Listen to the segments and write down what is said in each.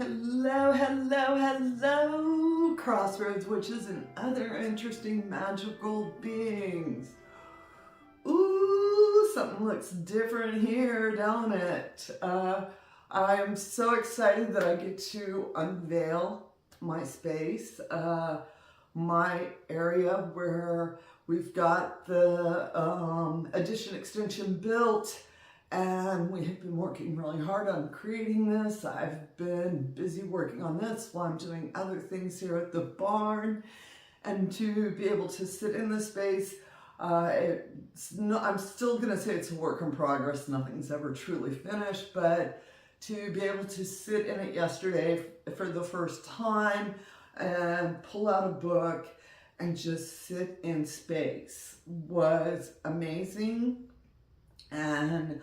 Hello, hello, hello, crossroads witches and other interesting magical beings. Ooh, something looks different here, don't it? I am so excited that I get to unveil my space, my area where we've got the addition extension built. And we have been working really hard on creating this. I've been busy working on this while I'm doing other things here at the barn. And to be able to sit in this space, I'm still going to say it's a work in progress. Nothing's ever truly finished. But to be able to sit in it yesterday for the first time and pull out a book and just sit in space was amazing. And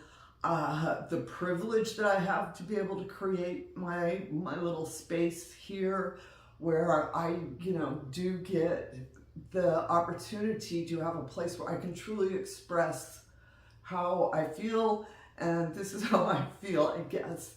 the privilege that I have to be able to create my little space here where I, do get the opportunity to have a place where I can truly express how I feel, and this is how I feel, I guess.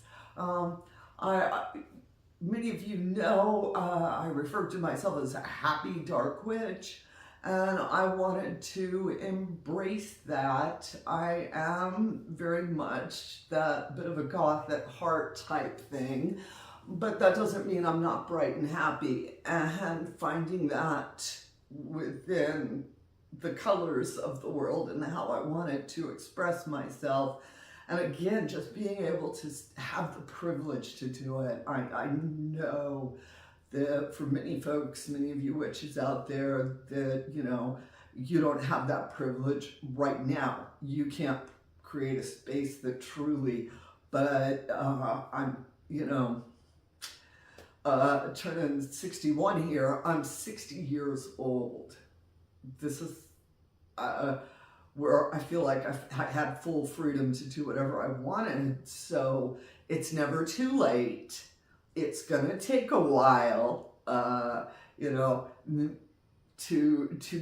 Many of you know I refer to myself as a happy dark witch. And I wanted to embrace that. I am very much that bit of a goth at heart type thing, but that doesn't mean I'm not bright and happy. And finding that within the colors of the world and how I wanted to express myself. And again, just being able to have the privilege to do it. I know that for many folks, many of you witches out there, that, you don't have that privilege right now. You can't create a space that truly, but I'm, turning 61 here. I'm 60 years old. This is where I feel like I had full freedom to do whatever I wanted. So it's never too late. It's gonna take a while, to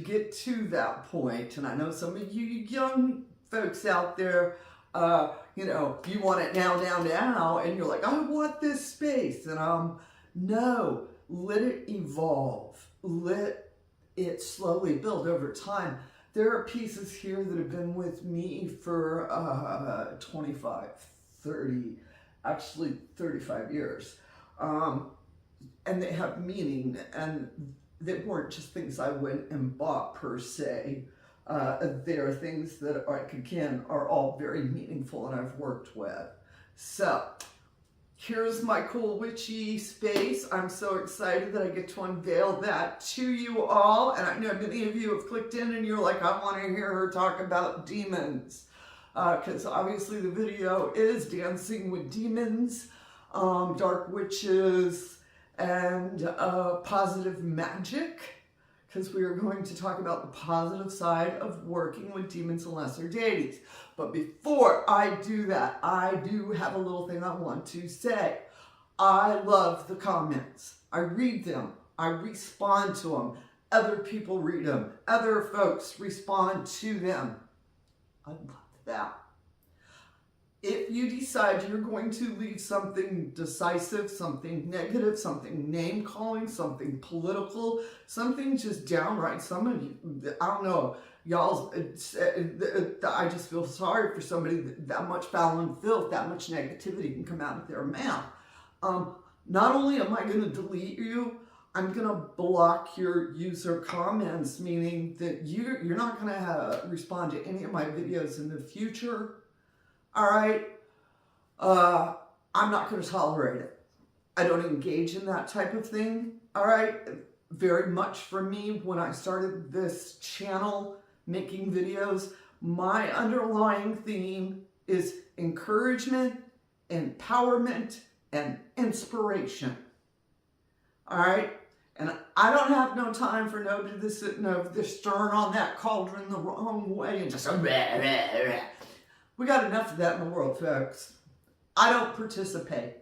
get to that point. And I know some of you young folks out there, you want it now, and you're like, I want this space. And no, let it evolve. Let it slowly build over time. There are pieces here that have been with me for 25, 30, actually 35 years. And they have meaning, and they weren't just things I went and bought per se. They are things that are all very meaningful and I've worked with. So here's my cool witchy space. I'm so excited that I get to unveil that to you all. And I know many of you have clicked in and you're like, I want to hear her talk about demons. Because obviously the video is dancing with demons. Dark witches, and positive magic, because we are going to talk about the positive side of working with demons and lesser deities. But before I do that, I do have a little thing I want to say. I love the comments. I read them. I respond to them. Other people read them. Other folks respond to them. I love that. If you decide you're going to leave something decisive, something negative, something name-calling, something political, something just downright, some of you, I don't know, y'all, I just feel sorry for somebody that much foul and filth, that much negativity can come out of their mouth. Not only am I going to delete you, I'm going to block your user comments, meaning that you're not going to respond to any of my videos in the future. All right, I'm not going to tolerate it. I don't engage in that type of thing. All right, very much for me, when I started this channel making videos, my underlying theme is encouragement, empowerment, and inspiration. All right, and I don't have no time for nobody to sit stirring on that cauldron the wrong way and just We got enough of that in the world, folks. I don't participate,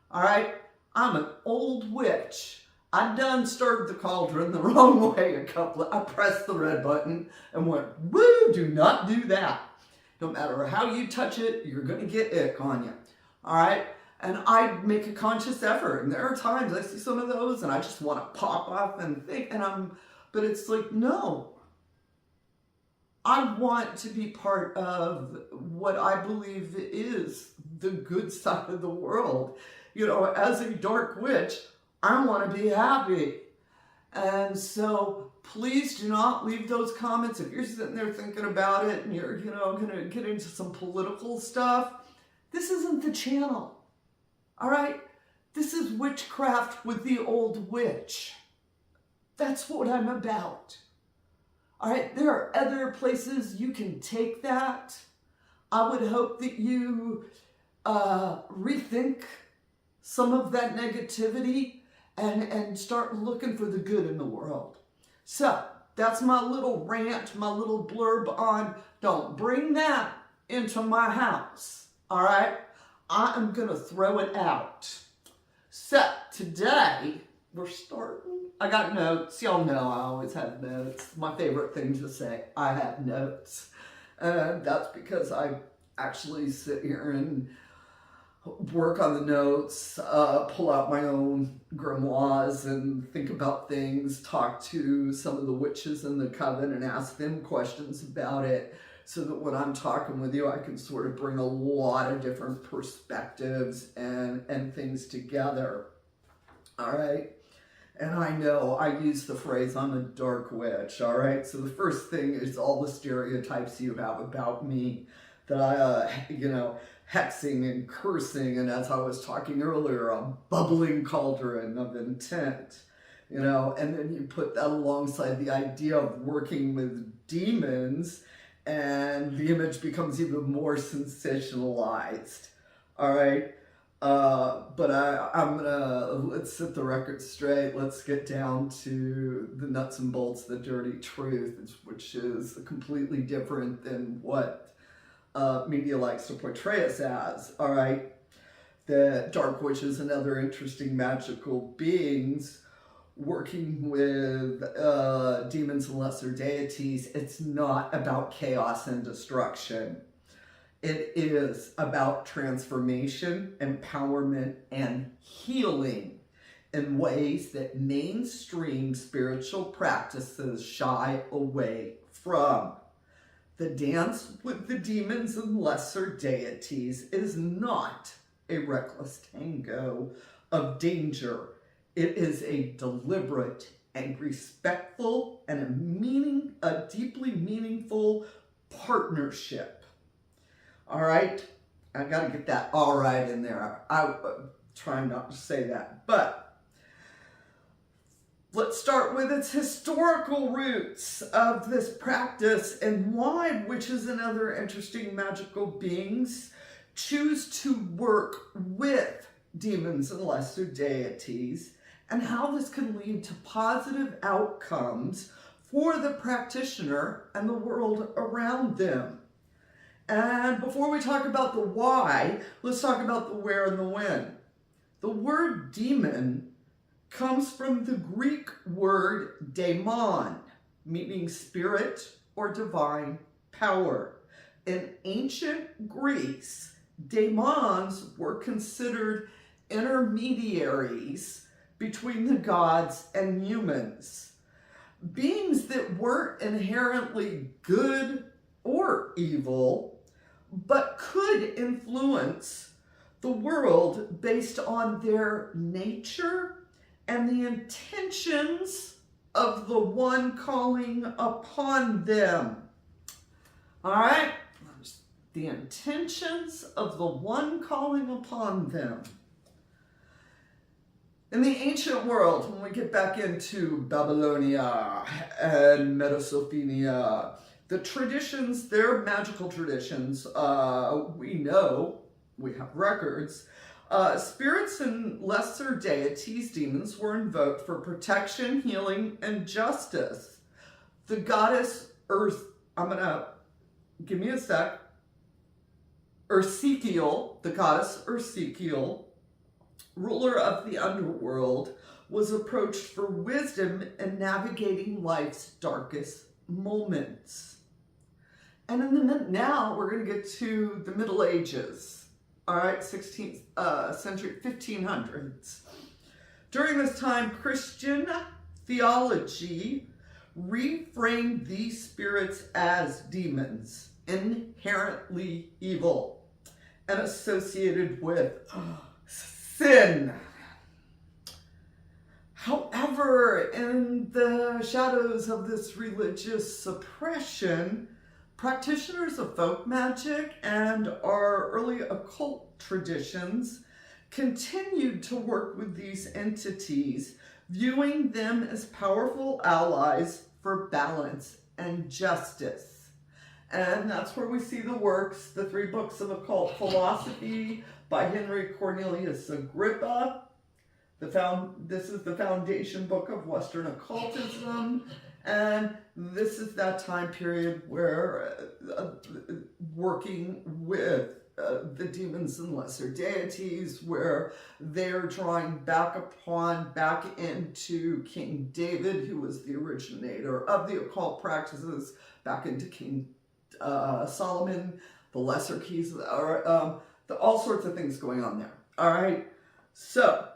all right? I'm an old witch. I done stirred the cauldron the wrong way I pressed the red button and went, woo, do not do that. No matter how you touch it, you're gonna get ick on you, all right? And I make a conscious effort. And there are times I see some of those and I just want to pop off and think, but it's like, no. I want to be part of what I believe is the good side of the world. You know, as a dark witch, I want to be happy. And so please do not leave those comments. If you're sitting there thinking about it and you're, going to get into some political stuff, this isn't the channel. All right? This is witchcraft with the old witch. That's what I'm about. All right? There are other places you can take that. I would hope that you rethink some of that negativity and start looking for the good in the world. So that's my little rant, my little blurb on don't bring that into my house. All right? I am going to throw it out. So today we're starting. I got notes. Y'all know I always have notes. My favorite thing to say, I have notes. That's because I actually sit here and work on the notes, pull out my own grimoires and think about things, talk to some of the witches in the coven and ask them questions about it so that when I'm talking with you, I can sort of bring a lot of different perspectives and things together. All right? And I know I use the phrase, I'm a dark witch, all right? So the first thing is all the stereotypes you have about me that I, hexing and cursing, and as I was talking earlier, a bubbling cauldron of intent, and then you put that alongside the idea of working with demons, and the image becomes even more sensationalized, all right? But I'm gonna, let's set the record straight, let's get down to the nuts and bolts, the dirty truth, which is completely different than what media likes to portray us as, all right? The dark witches and other interesting magical beings working with demons and lesser deities. It's not about chaos and destruction. It is about transformation, empowerment, and healing in ways that mainstream spiritual practices shy away from. The dance with the demons and lesser deities is not a reckless tango of danger. It is a deliberate and respectful and a deeply meaningful partnership. All right? I got to get that all right in there. I'm trying not to say that, but let's start with its historical roots of this practice and why witches and other interesting magical beings choose to work with demons and lesser deities, and how this can lead to positive outcomes for the practitioner and the world around them. And before we talk about the why, let's talk about the where and the when. The word demon comes from the Greek word daemon, meaning spirit or divine power. In ancient Greece, daemons were considered intermediaries between the gods and humans. Beings that weren't inherently good or evil, but could influence the world based on their nature and the intentions of the one calling upon them. All right? The intentions of the one calling upon them. In the ancient world, when we get back into Babylonia and Mesopotamia, the traditions, their magical traditions, we know, we have records, spirits and lesser deities, demons, were invoked for protection, healing, and justice. The goddess Earth, give me a sec, Ursikiel, the goddess Ursikiel, ruler of the underworld, was approached for wisdom in navigating life's darkest moments. And now we're going to get to the Middle Ages. all right, 16th century, 1500s. During this time, Christian theology reframed these spirits as demons, inherently evil, and associated with sin. However, in the shadows of this religious suppression, practitioners of folk magic and our early occult traditions continued to work with these entities, viewing them as powerful allies for balance and justice. And that's where we see the works, the 3 books of occult philosophy by Henry Cornelius Agrippa. This is the foundation book of Western occultism, and this is that time period where working with the demons and lesser deities, where they're drawing back into King David, who was the originator of the occult practices, back into King Solomon, the lesser keys, all sorts of things going on there. All right, so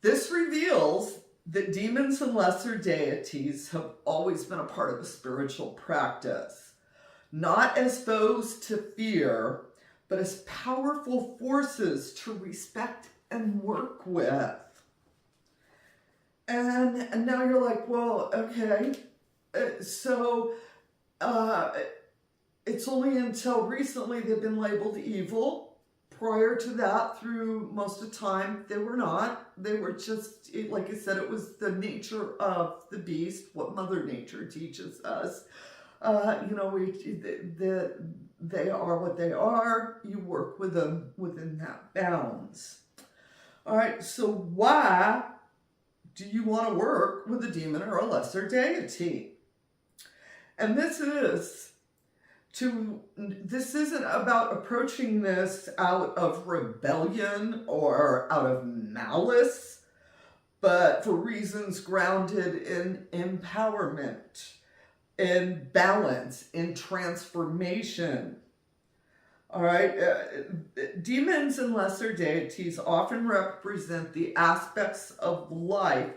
this reveals that demons and lesser deities have always been a part of a spiritual practice, not as foes to fear, but as powerful forces to respect and work with. And now you're like, well, okay, so it's only until recently they've been labeled evil. Prior to that, through most of the time, they were not. They were just, like I said, it was the nature of the beast, what Mother Nature teaches us. They are what they are. You work with them within that bounds. All right, so why do you want to work with a demon or a lesser deity? And this isn't about approaching this out of rebellion or out of malice, but for reasons grounded in empowerment, in balance, in transformation. All right, demons and lesser deities often represent the aspects of life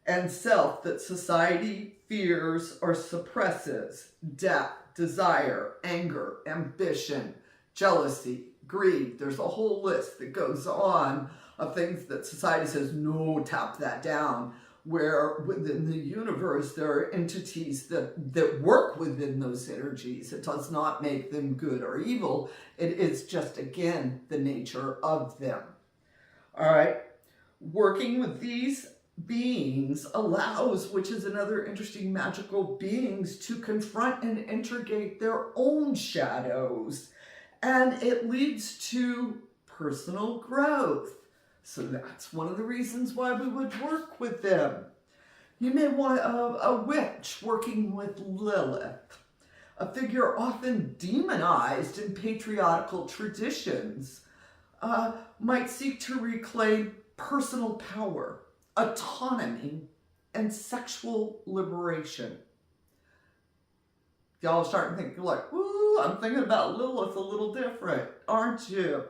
and self that society fears or suppresses: death, desire, anger, ambition, jealousy, greed. There's a whole list that goes on of things that society says, no, tap that down, where within the universe there are entities that work within those energies. It does not make them good or evil. It is just, again, the nature of them. All right, working with these beings allows, which is another interesting magical beings, to confront and integrate their own shadows, and it leads to personal growth. So that's one of the reasons why we would work with them. You may want a witch working with Lilith, a figure often demonized in patriarchal traditions, might seek to reclaim personal power, autonomy, and sexual liberation. Y'all are starting to think, like, ooh, I'm thinking about Lilith a little different, aren't you?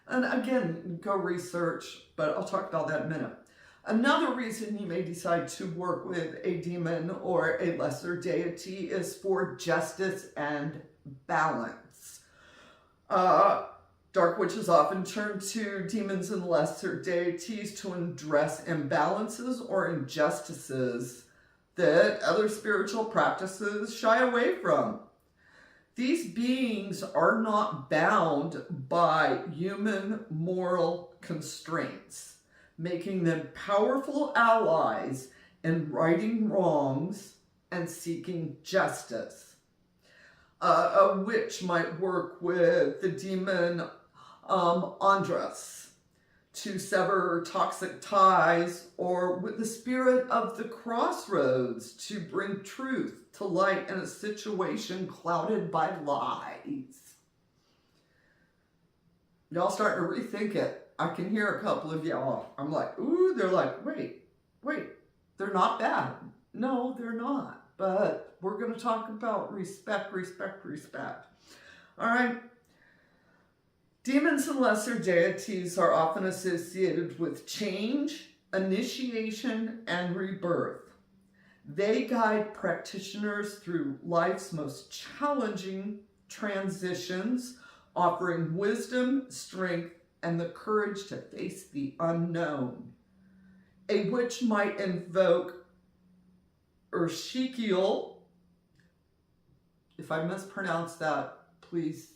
And again, go research, but I'll talk about that in a minute. Another reason you may decide to work with a demon or a lesser deity is for justice and balance. Dark witches often turn to demons and lesser deities to address imbalances or injustices that other spiritual practices shy away from. These beings are not bound by human moral constraints, making them powerful allies in righting wrongs and seeking justice. A witch might work with the demon Andras to sever toxic ties, or with the spirit of the crossroads to bring truth to light in a situation clouded by lies. Y'all starting to rethink it. I can hear a couple of y'all. I'm like, ooh, they're like, wait, they're not bad. No, they're not. But we're going to talk about respect. All right. Demons and lesser deities are often associated with change, initiation, and rebirth. They guide practitioners through life's most challenging transitions, offering wisdom, strength, and the courage to face the unknown. A witch might invoke Urshikiel. If I mispronounce that, please,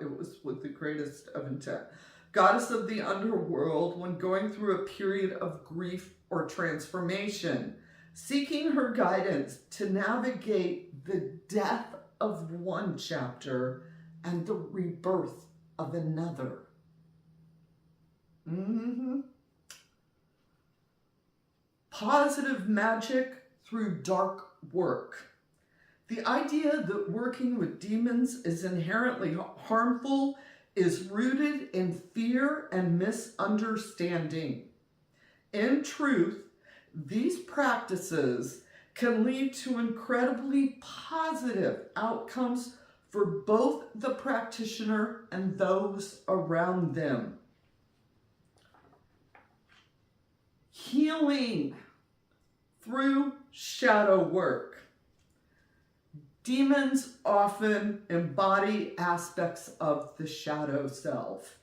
it was with the greatest of intent. Goddess of the underworld when going through a period of grief or transformation, seeking her guidance to navigate the death of one chapter and the rebirth of another. Positive magic through dark work. The idea that working with demons is inherently harmful is rooted in fear and misunderstanding. In truth, these practices can lead to incredibly positive outcomes for both the practitioner and those around them. Healing through shadow work. Demons often embody aspects of the shadow self,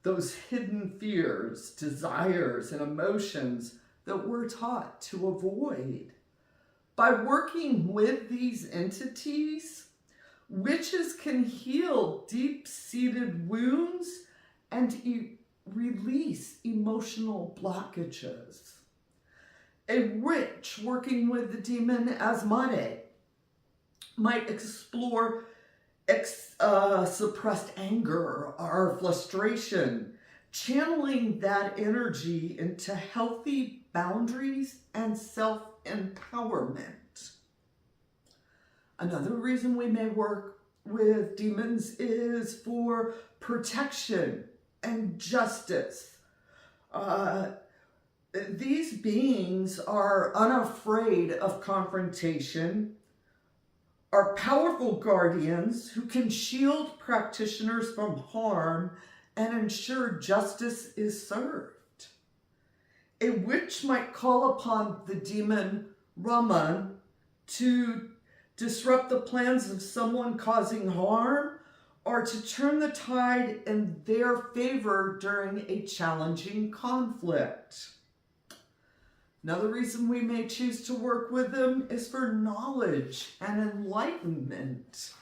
those hidden fears, desires, and emotions that we're taught to avoid. By working with these entities, witches can heal deep-seated wounds and release emotional blockages. A witch working with the demon Asmode might explore suppressed anger or frustration, channeling that energy into healthy boundaries and self-empowerment. Another reason we may work with demons is for protection and justice. These beings are unafraid of confrontation, are powerful guardians who can shield practitioners from harm and ensure justice is served. A witch might call upon the demon Raman to disrupt the plans of someone causing harm or to turn the tide in their favor during a challenging conflict. Another reason we may choose to work with them is for knowledge and enlightenment.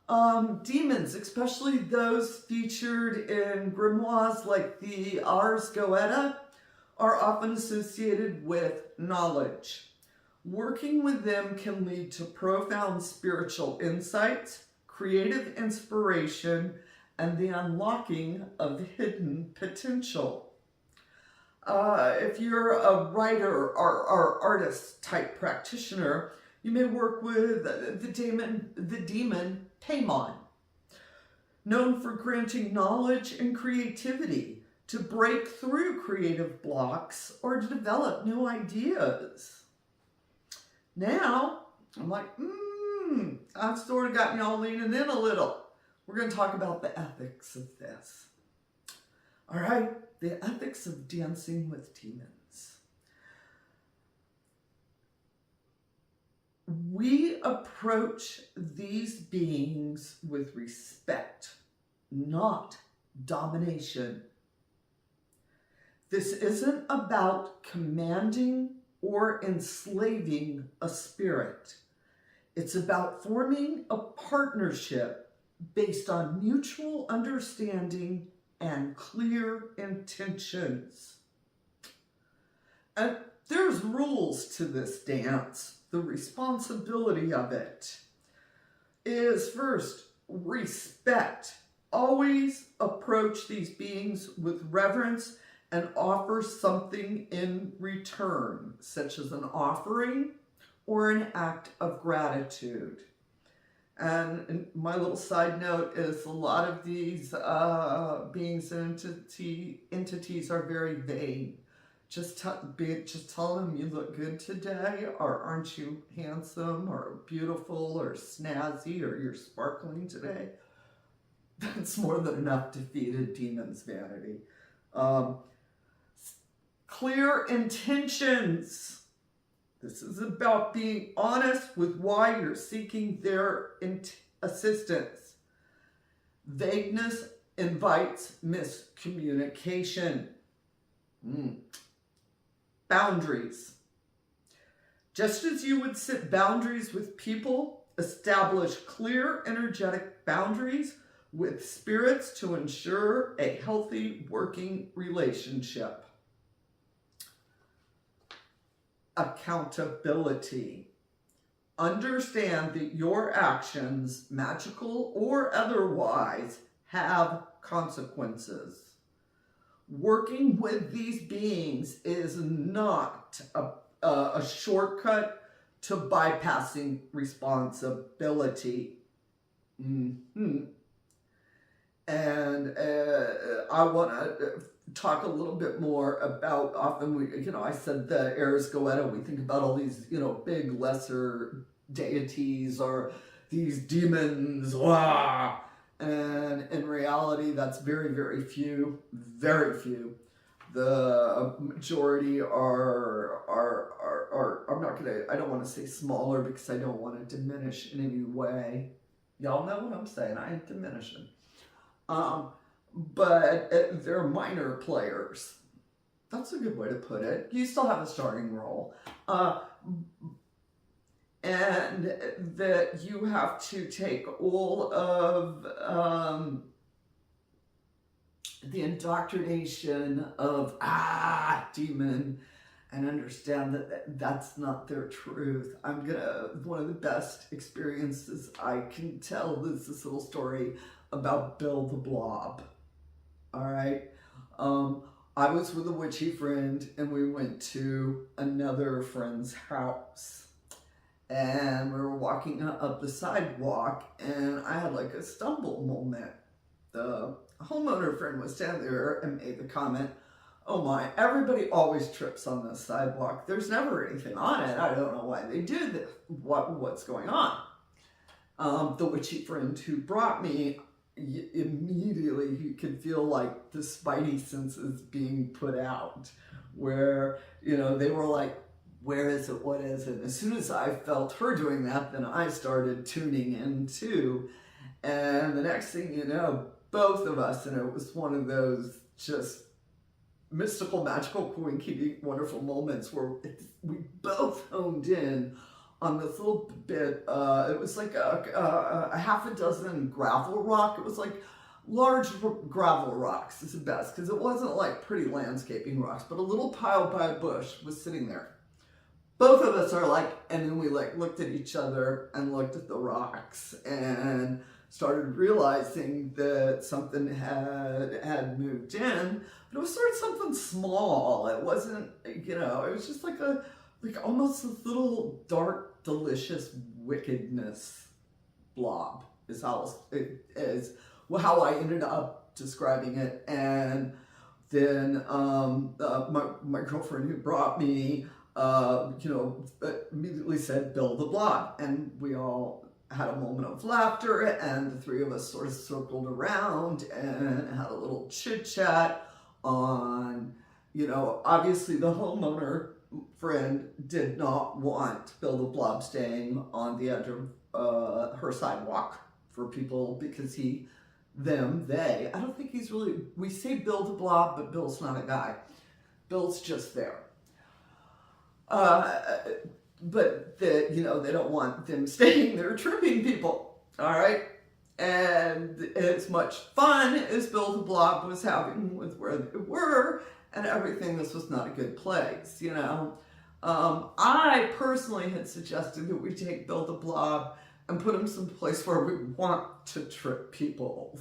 Demons, especially those featured in grimoires like the Ars Goetia, are often associated with knowledge. Working with them can lead to profound spiritual insights, creative inspiration, and the unlocking of hidden potential. If you're a writer or artist type practitioner, you may work with the demon Paimon, known for granting knowledge and creativity to break through creative blocks or to develop new ideas. Now, I'm like, I've sort of got me all leaning in a little. We're going to talk about the ethics of this. All right, the ethics of dancing with demons. We approach these beings with respect, not domination. This isn't about commanding or enslaving a spirit. It's about forming a partnership based on mutual understanding and clear intentions. And there's rules to this dance. The responsibility of it is first, respect. Always approach these beings with reverence and offer something in return, such as an offering or an act of gratitude. And my little side note is a lot of these beings and entities are very vain. Just tell them you look good today, or aren't you handsome, or beautiful, or snazzy, or you're sparkling today. That's more than enough to feed a demon's vanity. Um, Clear intentions. This is about being honest with why you're seeking their assistance. Vagueness invites miscommunication. Boundaries. Just as you would set boundaries with people, establish clear energetic boundaries with spirits to ensure a healthy working relationship. Accountability. Understand that your actions, magical or otherwise, have consequences. Working with these beings is not a shortcut to bypassing responsibility. And I want to talk a little bit more about, often I said the Ars Goetia, we think about all these, big lesser deities or these demons, and in reality, that's very, very few. The majority are I don't want to say smaller because I don't want to diminish in any way. Y'all know what I'm saying, I ain't diminishing. But they're minor players. That's a good way to put it. You still have a starting role. And that you have to take all of the indoctrination of, demon, and understand that that's not their truth. One of the best experiences I can tell is this little story about Bill the Blob. All right. I was with a witchy friend and we went to another friend's house and we were walking up the sidewalk and I had like a stumble moment. The homeowner friend was standing there and made the comment, "Oh my, everybody always trips on this sidewalk. There's never anything on it. I don't know why they do this. What's going on?" The witchy friend who brought me, immediately you could feel like the spidey senses being put out, where they were like, "Where is it? What is it?" And as soon as I felt her doing that, then I started tuning in too, and the next thing you know, both of us, and it was one of those just mystical, magical, coinky, wonderful moments where we both honed in on this little bit. It was like a half a dozen gravel rock. It was like large gravel rocks is the best, because it wasn't like pretty landscaping rocks, but a little pile by a bush was sitting there. Both of us are like, and then we like looked at each other and looked at the rocks and started realizing that something had moved in, but it was sort of something small. It wasn't, it was just like almost this little dark, delicious wickedness blob is how I ended up describing it. And then my girlfriend who brought me, immediately said, "Bill the Blob," and we all had a moment of laughter, and the three of us sort of circled around and had a little chit chat on, obviously the homeowner friend did not want Bill the Blob staying on the edge of her sidewalk for people, because they, I don't think he's really, we say Bill the Blob, but Bill's not a guy. Bill's just there. But they don't want them staying there tripping people, all right? And as much fun as Bill the Blob was having with where they were and everything, this was not a good place, I personally had suggested that we take Bill the Blob and put him someplace where we want to trip people,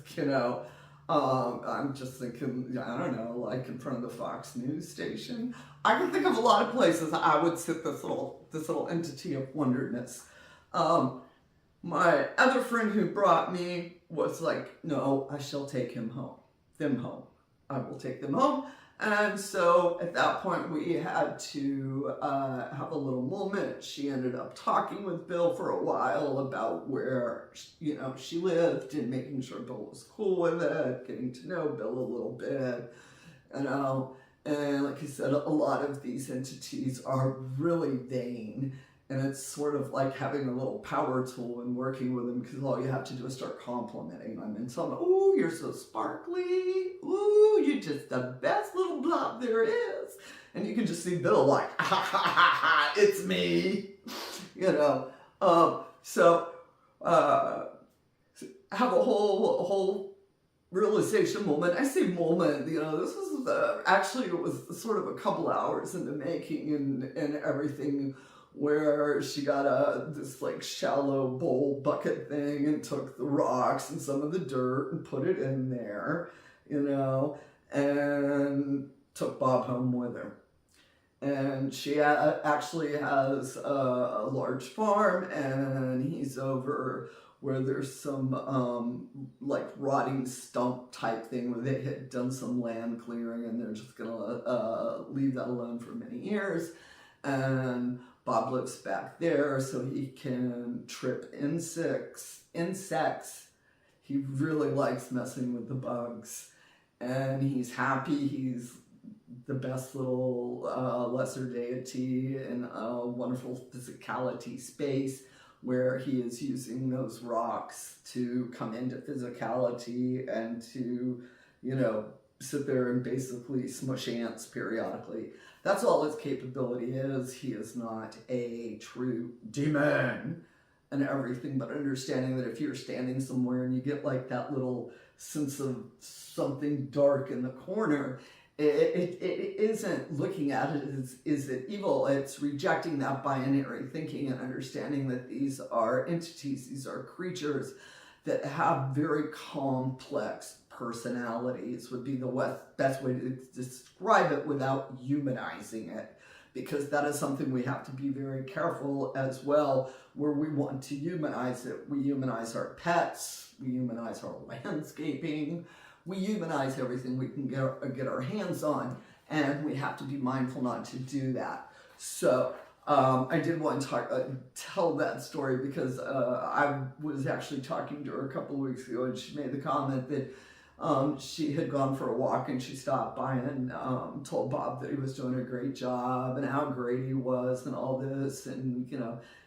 I'm just thinking, I don't know, like in front of the Fox News station. I can think of a lot of places I would sit this little entity of wonderness. My other friend who brought me was like, "No, I shall take them home. I will take them home, And so at that point, we had to have a little moment. She ended up talking with Bill for a while about where, she lived and making sure Bill was cool with it, getting to know Bill a little bit, And like I said, a lot of these entities are really vain. And it's sort of like having a little power tool and working with them, because all you have to do is start complimenting them and tell them, "Ooh, you're so sparkly. Ooh, you're just the best little blob there is." And you can just see Bill like, "Ha ha ha ha, it's me." Have a whole realization moment. I say moment, this was actually, it was sort of a couple hours in the making and everything, where she got this like shallow bowl bucket thing and took the rocks and some of the dirt and put it in there, and took Bob home with her. And she actually has a large farm, and he's over where there's some like rotting stump type thing where they had done some land clearing, and they're just gonna leave that alone for many years. And Bob lives back there so he can trip insects. He really likes messing with the bugs, and he's happy. He's the best little lesser deity in a wonderful physicality space, where he is using those rocks to come into physicality and to, sit there and basically smush ants periodically. That's all his capability is. He is not a true demon and everything, but understanding that if you're standing somewhere and you get like that little sense of something dark in the corner, it isn't looking at it as, is it evil? It's rejecting that binary thinking and understanding that these are entities, these are creatures that have very complex personalities, would be the best way to describe it without humanizing it, because that is something we have to be very careful as well, where we want to humanize it. We humanize our pets, we humanize our landscaping, we humanize everything we can get our hands on, and we have to be mindful not to do that. So I did want to tell that story because I was actually talking to her a couple of weeks ago, and she made the comment that she had gone for a walk and she stopped by and told Bob that he was doing a great job and how great he was and all this. And,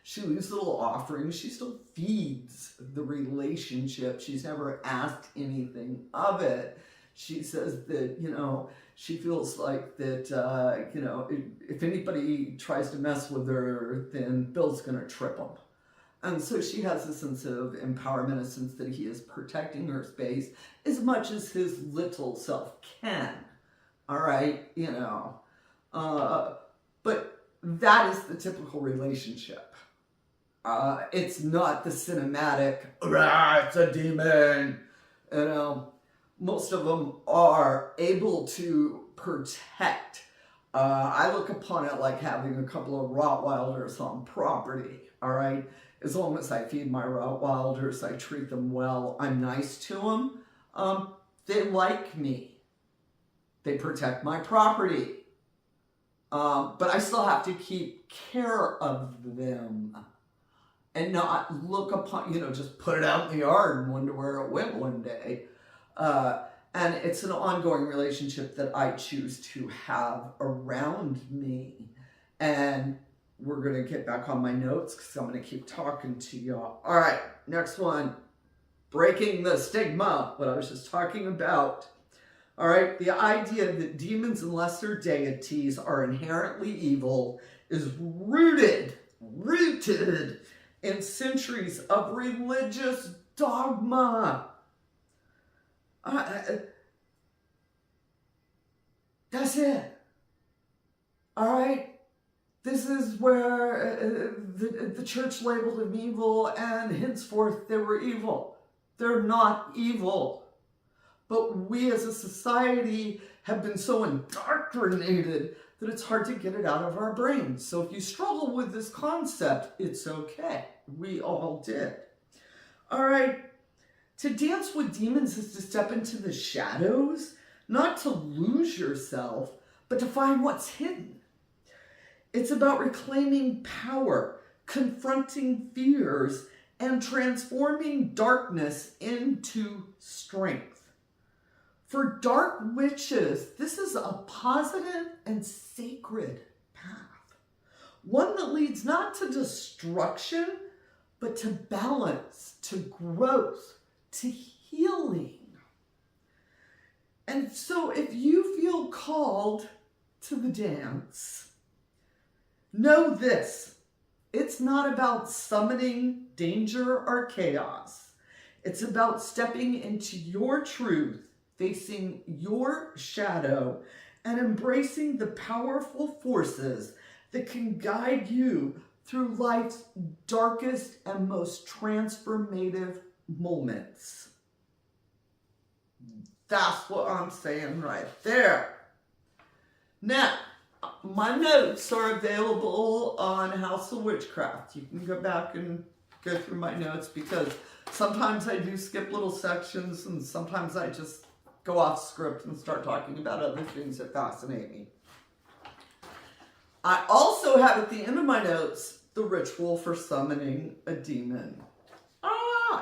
she leaves little offerings. She still feeds the relationship. She's never asked anything of it. She says that, she feels like that, if anybody tries to mess with her, then Bill's going to trip them. And so she has a sense of empowerment, a sense that he is protecting her space as much as his little self can. All right, but that is the typical relationship. It's not the cinematic, it's a demon. Most of them are able to protect. I look upon it like having a couple of Rottweilers on property, all right? As long as I feed my Rottweilers, I treat them well, I'm nice to them, they like me. They protect my property. But I still have to keep care of them and not look upon, just put it out in the yard and wonder where it went one day. And it's an ongoing relationship that I choose to have around me. And we're going to get back on my notes because I'm going to keep talking to y'all. All right, next one. Breaking the stigma, what I was just talking about. All right, the idea that demons and lesser deities are inherently evil is rooted in centuries of religious dogma. That's it. All right? This is where the church labeled them evil, and henceforth they were evil. They're not evil. But we as a society have been so indoctrinated that it's hard to get it out of our brains. So if you struggle with this concept, it's okay. We all did. All right. To dance with demons is to step into the shadows, not to lose yourself, but to find what's hidden. It's about reclaiming power, confronting fears, and transforming darkness into strength. For dark witches, this is a positive and sacred path. One that leads not to destruction, but to balance, to growth, to healing. And so if you feel called to the dance, know this: it's not about summoning danger or chaos. It's about stepping into your truth, facing your shadow, and embracing the powerful forces that can guide you through life's darkest and most transformative moments. That's what I'm saying right there. Now, my notes are available on House of Witchcraft. You can go back and go through my notes, because sometimes I do skip little sections and sometimes I just go off script and start talking about other things that fascinate me. I also have at the end of my notes the ritual for summoning a demon.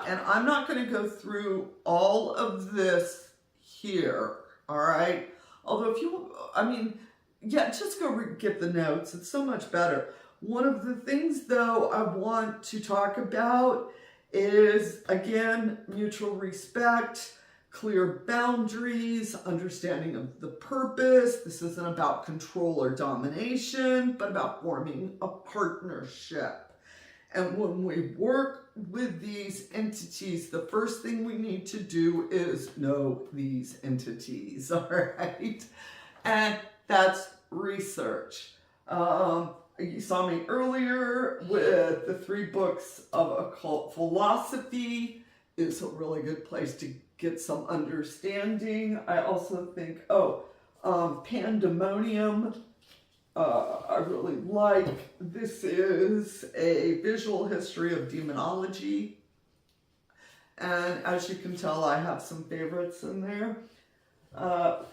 And I'm not going to go through all of this here, all right? Although if you, just go get the notes. It's so much better. One of the things, though, I want to talk about is, again, mutual respect, clear boundaries, understanding of the purpose. This isn't about control or domination, but about forming a partnership. And when we work with these entities, the first thing we need to do is know these entities, all right? And that's research. You saw me earlier with the 3 books of occult philosophy. It's a really good place to get some understanding. I also think, Pandemonium, I really like. This is a visual history of demonology. And as you can tell, I have some favorites in there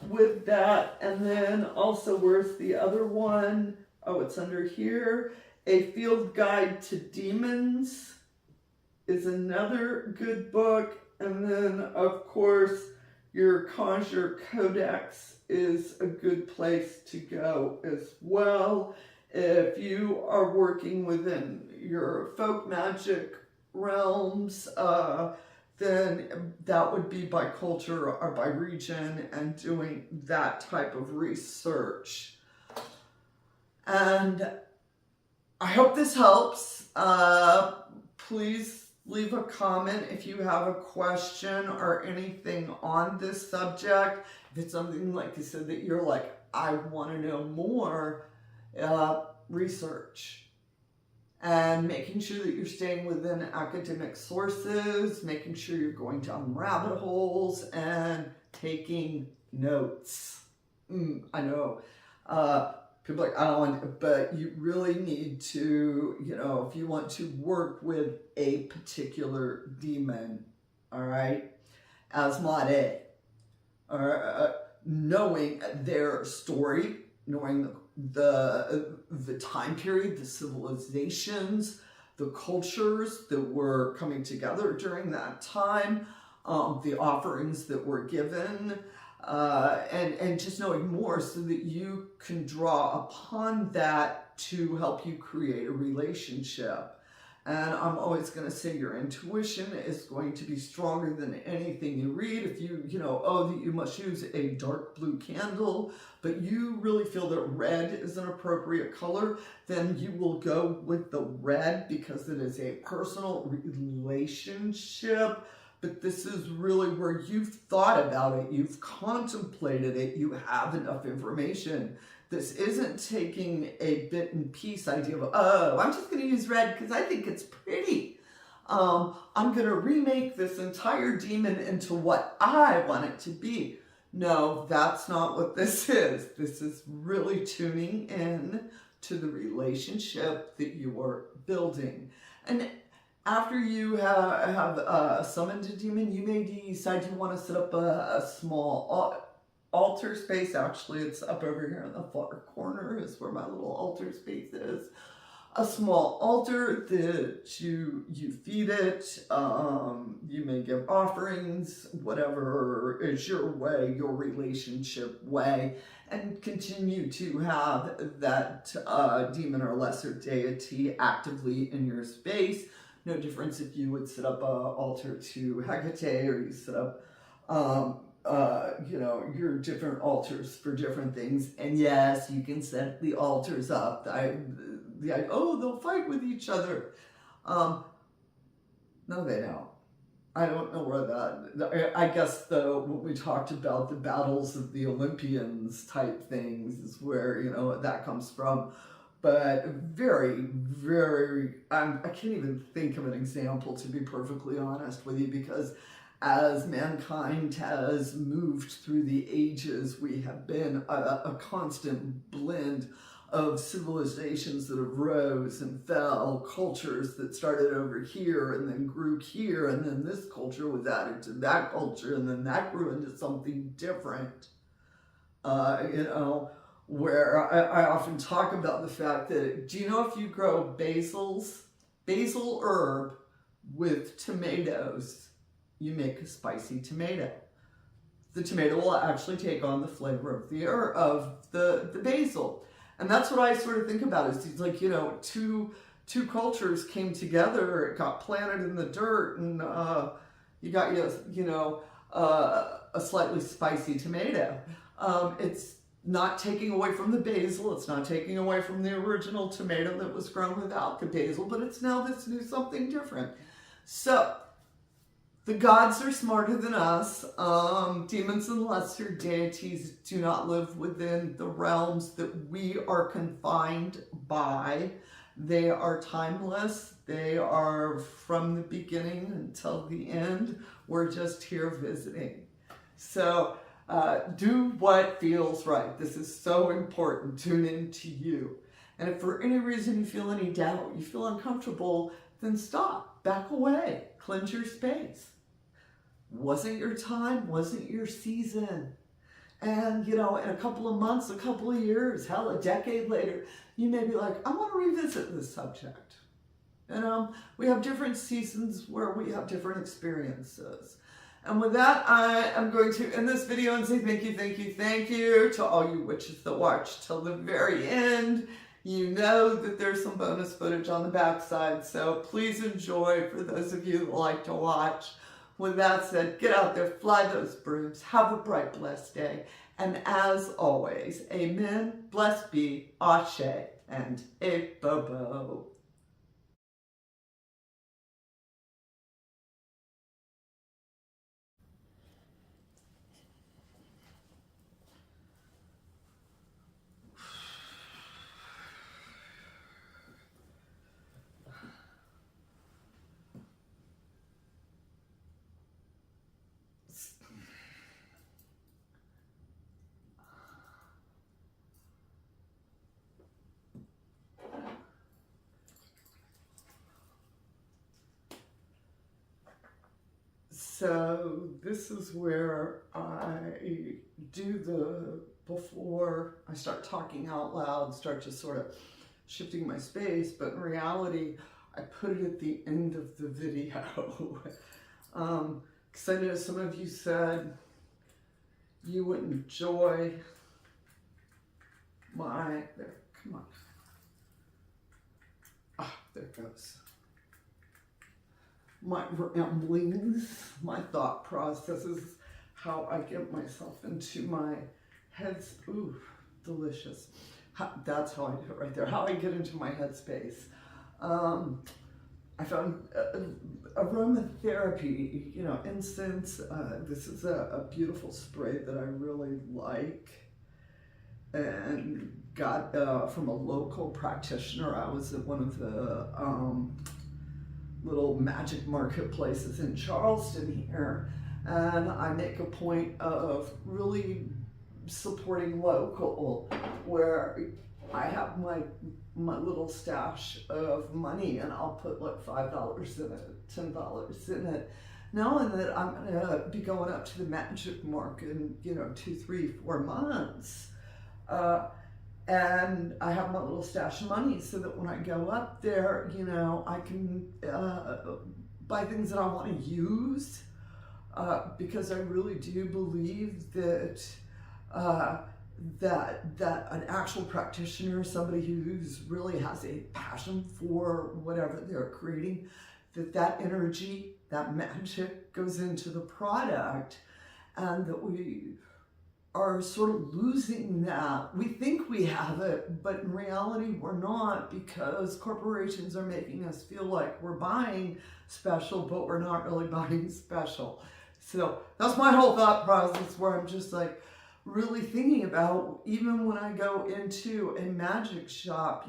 with that. And then also, where's the other one? Oh, it's under here. A Field Guide to Demons is another good book. And then, of course, your Conjure Codex is a good place to go as well. If you are working within your folk magic realms, then that would be by culture or by region and doing that type of research. And I hope this helps. Please leave a comment if you have a question or anything on this subject. If it's something, like I said, that you're like, I want to know more, research. And making sure that you're staying within academic sources, making sure you're going down rabbit holes and taking notes. I know. People are like, I don't want, but you really need to, if you want to work with a particular demon, all right, Asmodee, knowing their story, knowing the time period, the civilizations, the cultures that were coming together during that time, the offerings that were given, and just knowing more so that you can draw upon that to help you create a relationship. And I'm always going to say your intuition is going to be stronger than anything you read. If you that you must use a dark blue candle, but you really feel that red is an appropriate color, then you will go with the red because it is a personal relationship. But this is really where you've thought about it, you've contemplated it, you have enough information. This isn't taking a bit and piece idea of, I'm just going to use red because I think it's pretty. I'm going to remake this entire demon into what I want it to be. No, that's not what this is. This is really tuning in to the relationship that you are building. And after you have summoned a demon, you may decide you want to set up a small altar space. Actually, it's up over here in the far corner is where my little altar space is. A small altar that you feed it. You may give offerings, whatever is your way, your relationship way, and continue to have that demon or lesser deity actively in your space. No difference if you would set up an altar to Hecate, or you set up your different altars for different things. And yes, you can set the altars up. They'll fight with each other. No, they don't. I don't know where that, I guess when we talked about the battles of the Olympians type things is where, that comes from. But very, very, I can't even think of an example, to be perfectly honest with you, because as mankind has moved through the ages, we have been a constant blend of civilizations that have rose and fell, cultures that started over here and then grew here, and then this culture was added to that culture, and then that grew into something different. Where I often talk about the fact that, do you know if you grow basil herb with tomatoes, you make a spicy tomato. The tomato will actually take on the flavor of the herb, of the basil. And that's what I sort of think about, is it's like, two cultures came together, it got planted in the dirt, and you got a slightly spicy tomato. It's not taking away from the basil, it's not taking away from the original tomato that was grown without the basil, but it's now this new something different. So, the gods are smarter than us. Demons and lesser deities do not live within the realms that we are confined by. They are timeless. They are from the beginning until the end. We're just here visiting. So do what feels right. This is so important. Tune into you. And if for any reason you feel any doubt, you feel uncomfortable, then stop, back away, cleanse your space. Wasn't your time, wasn't your season. And, in a couple of months, a couple of years, hell, a decade later, you may be like, I want to revisit this subject. We have different seasons where we have different experiences. And with that, I am going to end this video and say thank you to all you witches that watched till the very end. You know that there's some bonus footage on the backside, so please enjoy for those of you that like to watch. With that said, get out there, fly those brooms, have a bright, blessed day, and as always, amen, blessed be, ashe, and a bobo. So this is where I do before I start talking out loud, start just sort of shifting my space, but in reality, I put it at the end of the video. Because I know some of you said you would enjoy there, come on. There it goes. My ramblings, my thought processes, how I get myself into my heads. Ooh, delicious. That's how I do it right there. How I get into my headspace. I found aromatherapy, incense. This is a beautiful spray that I really like, and got from a local practitioner. I was at one of the little Magick marketplaces in Charleston here, and I make a point of really supporting local, where I have my little stash of money, and I'll put like $5 in it, $10 in it, knowing that I'm gonna be going up to the Magick mark in, 2, 3, 4 months. And I have my little stash of money so that when I go up there, I can buy things that I want to use, because I really do believe that that an actual practitioner, somebody who's really has a passion for whatever they're creating, that energy, that magic goes into the product, and that we are sort of losing that. We think we have it, but in reality we're not, because corporations are making us feel like we're buying special, but we're not really buying special. So that's my whole thought process, where I'm just like really thinking about, even when I go into a magic shop,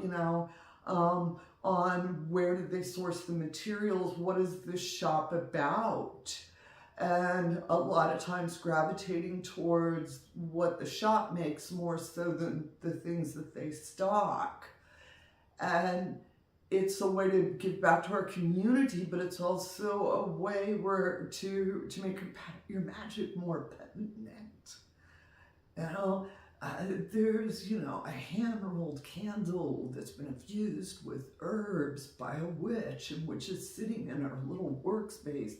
on where did they source the materials, what is this shop about? And a lot of times gravitating towards what the shop makes more so than the things that they stock. And it's a way to give back to our community, but it's also a way to make your magic more potent. There's, a hand-rolled candle that's been infused with herbs by a witch, and which is sitting in her little workspace,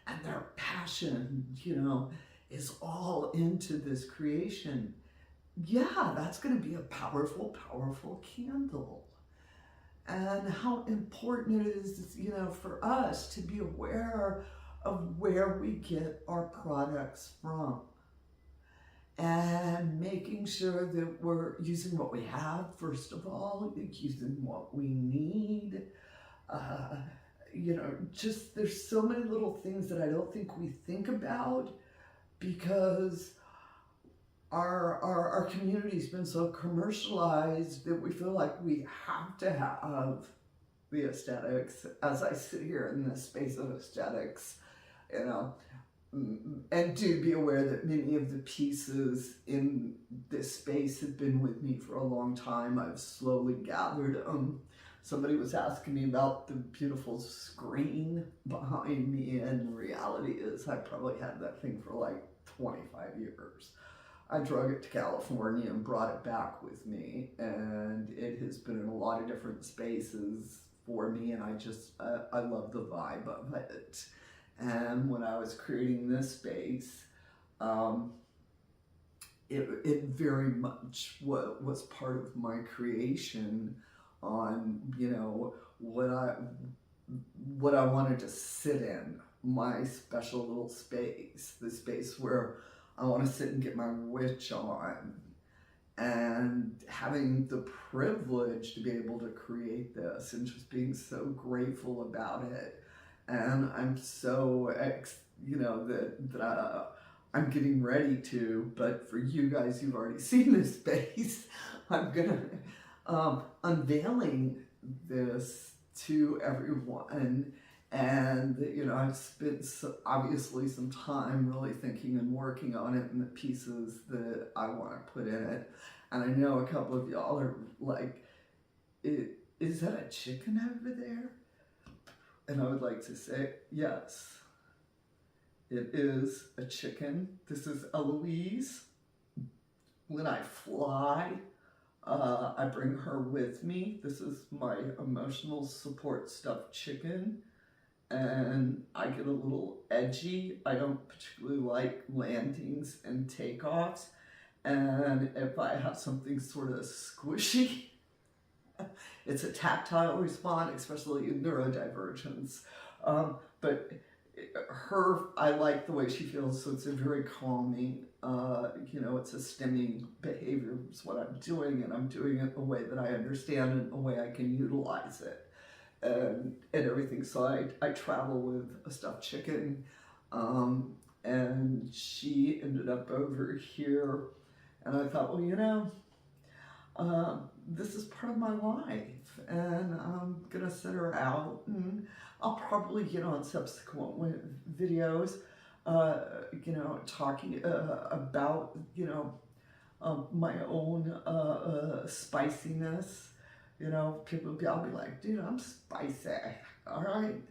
and their passion, is all into this creation. Yeah, that's going to be a powerful, powerful candle. And how important it is, for us to be aware of where we get our products from, and making sure that we're using what we have, first of all, using what we need. Just there's so many little things that I don't think we think about, because our community's been so commercialized that we feel like we have to have the aesthetics. As I sit here in this space of aesthetics, and do be aware that many of the pieces in this space have been with me for a long time. I've slowly gathered them. Somebody was asking me about the beautiful screen behind me, and the reality is I probably had that thing for like 25 years. I drug it to California and brought it back with me, and it has been in a lot of different spaces for me, and I love the vibe of it. And when I was creating this space, it very much was part of my creation on, what I wanted to sit in, my special little space, the space where I want to sit and get my witch on. And having the privilege to be able to create this, and just being so grateful about it. And I'm so, that I'm getting ready to, but for you guys, you've already seen this space. I'm gonna, unveiling this to everyone. And, I've spent obviously some time really thinking and working on it and the pieces that I want to put in it. And I know a couple of y'all are like, is that a chicken over there? And I would like to say, yes, it is a chicken. This is Eloise. When I fly, I bring her with me. This is my emotional support stuffed chicken. And I get a little edgy. I don't particularly like landings and takeoffs. And if I have something sort of squishy, it's a tactile response, especially in neurodivergence. But I like the way she feels, so it's a very calming, it's a stemming behavior is what I'm doing, and I'm doing it in a way that I understand and a way I can utilize it. And everything. So I travel with a stuffed chicken, and she ended up over here, and I thought, well, this is part of my life, and I'm gonna set her out, and I'll probably, in subsequent videos, talking about, my own spiciness. I'll be like, dude, I'm spicy, all right?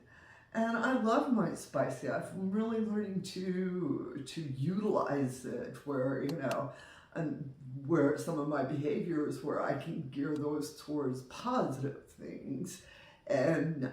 And I love my spicy. I'm really learning to utilize it where, you know, and where some of my behaviors, where I can gear those towards positive things. And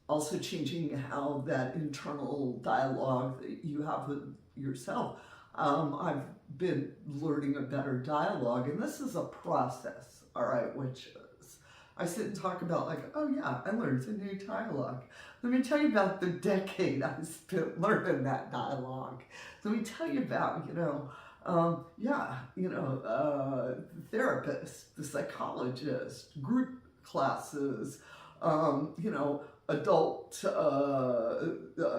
also changing how that internal dialogue that you have with yourself. I've been learning a better dialogue, and this is a process, all right, which is, I sit and talk about like, oh yeah, I learned a new dialogue. Let me tell you about the decade I spent learning that dialogue. Let me tell you about, you know, the therapist, the psychologist, group classes, you know, adult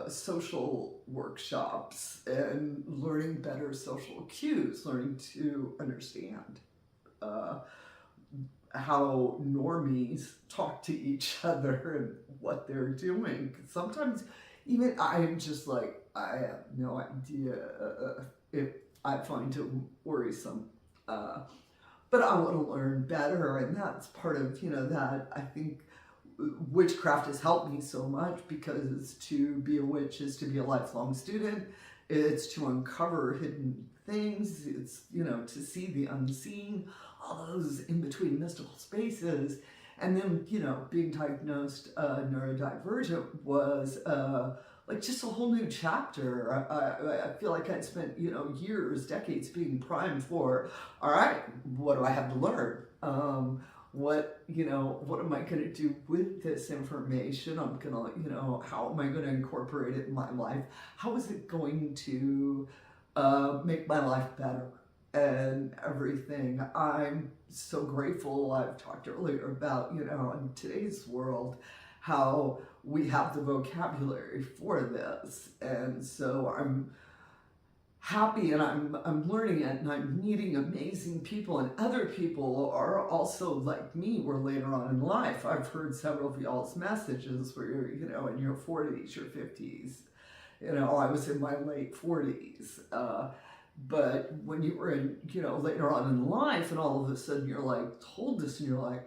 social workshops, and learning better social cues, learning to understand how normies talk to each other and what they're doing. Sometimes even I'm just like, I have no idea if I find it worrisome. But I want to learn better, and that's part of, you know, that I think witchcraft has helped me so much, because to be a witch is to be a lifelong student. It's to uncover hidden things. It's, you know, to see the unseen, all those in between mystical spaces. And then, you know, being diagnosed neurodivergent was like just a whole new chapter. I feel like I'd spent, you know, years, decades being primed for, all right, what do I have to learn? What am I going to do with this information? I'm going to, you know, how am I going to incorporate it in my life? How is it going to make my life better and everything? I'm so grateful. I've talked earlier about, you know, in today's world, how we have the vocabulary for this. And so I'm happy, and I'm learning it, and I'm meeting amazing people, and other people are also like me, were later on in life. I've heard several of y'all's messages where you're, you know, in your 40s, your 50s. You know, I was in my late 40s. But when you were in, you know, later on in life, and all of a sudden you're like told this, and you're like,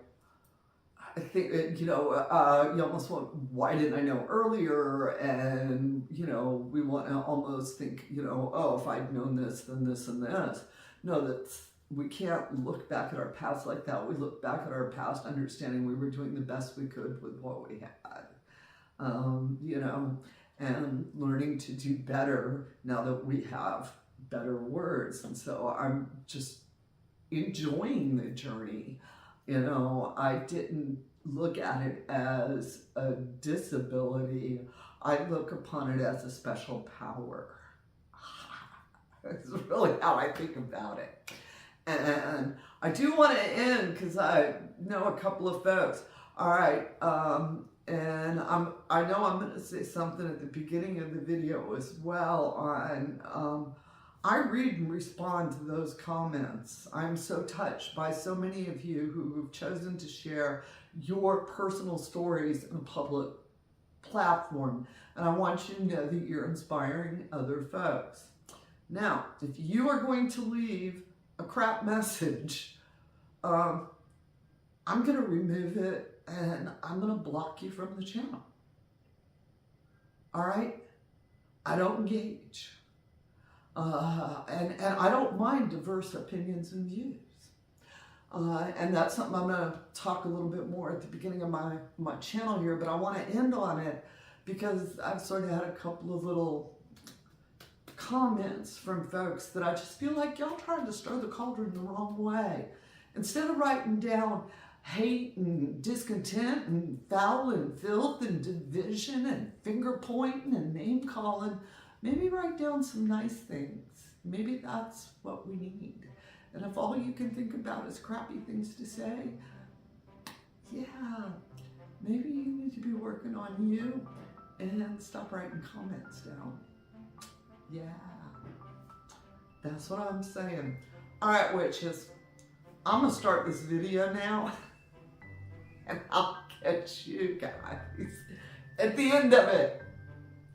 I think, you know, you almost want, why didn't I know earlier? And, you know, we want to almost think, you know, oh, if I'd known this, then this and this. No, we can't look back at our past like that. We look back at our past understanding we were doing the best we could with what we had, you know, and learning to do better now that we have better words. And so I'm just enjoying the journey. You know, I didn't look at it as a disability. I look upon it as a special power. It's really how I think about it. And I do want to end, because I know a couple of folks. All right, and I know I'm going to say something at the beginning of the video as well on I read and respond to those comments. I'm so touched by so many of you who've chosen to share your personal stories in a public platform. And I want you to know that you're inspiring other folks. Now, if you are going to leave a crap message, I'm going to remove it, and I'm going to block you from the channel. All right? I don't engage. And I don't mind diverse opinions and views. And that's something I'm going to talk a little bit more at the beginning of my channel here, but I want to end on it because I've sort of had a couple of little comments from folks that I just feel like y'all trying to stir the cauldron the wrong way. Instead of writing down hate and discontent and foul and filth and division and finger pointing and name calling, maybe write down some nice things. Maybe that's what we need. And if all you can think about is crappy things to say, yeah, maybe you need to be working on you and stop writing comments down. Yeah, that's what I'm saying. All right, witches, I'm gonna start this video now, and I'll catch you guys at the end of it.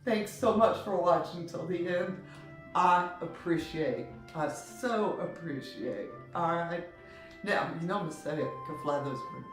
Thanks so much for watching till the end. I so appreciate. All right. Now, you know I'm going to say it. Go fly those birds.